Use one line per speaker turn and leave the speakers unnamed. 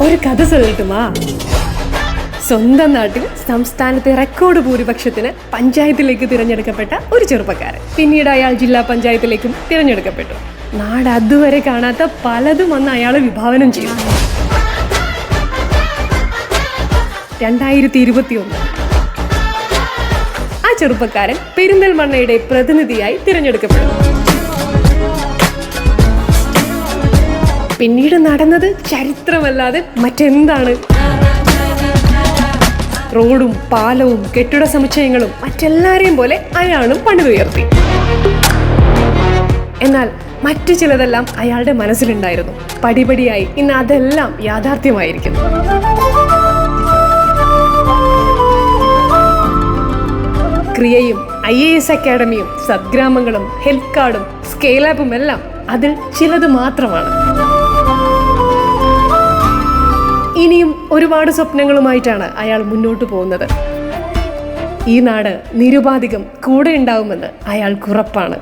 ഒരു കഥ சொல்லட்டுமா? സ്വന്തം നാട്ടിൽ സംസ്ഥാനത്തെ റെക്കോർഡ് ഭൂരിപക്ഷത്തിന് പഞ്ചായത്തിലേക്ക് തിരഞ്ഞെടുക്കപ്പെട്ട ഒരു ചെറുപ്പക്കാരൻ. പിന്നീട് അയാൾ ജില്ലാ പഞ്ചായത്തിലേക്കും തിരഞ്ഞെടുക്കപ്പെട്ടു. നാട് അതുവരെ കാണാത്ത പലതും അന്ന് അയാൾ വിഭാവനം ചെയ്തു. 2021 ആ ചെറുപ്പക്കാരൻ പെരിന്തൽമണ്ണയുടെ പ്രതിനിധിയായി തിരഞ്ഞെടുക്കപ്പെട്ടു. പിന്നീട് നടന്നത് ചരിത്രമല്ലാതെ മറ്റെന്താണ്? റോഡും പാലവും കെട്ടിട സമുച്ചയങ്ങളും മറ്റെല്ലാരെയും പോലെ അയാളും പണിതുയർത്തി. എന്നാൽ മറ്റു ചിലതെല്ലാം അയാളുടെ മനസ്സിലുണ്ടായിരുന്നു. പടിപടിയായി ഇന്ന് അതെല്ലാം യാഥാർത്ഥ്യമായിരിക്കുന്നു. ക്രിയയും IAS അക്കാഡമിയും സദ്ഗ്രാമങ്ങളും ഹെൽത്ത് കാർഡും സ്കെയിലാപ്പും എല്ലാം അതിൽ ചിലത് മാത്രമാണ്. ഇനിയും ഒരുപാട് സ്വപ്നങ്ങളുമായിട്ടാണ് അയാൾ മുന്നോട്ട് പോകുന്നത്. ഈ നാട് നിരുപാധികം കൂടെ ഉണ്ടാവുമെന്ന് അയാൾക്ക് ഉറപ്പാണ്.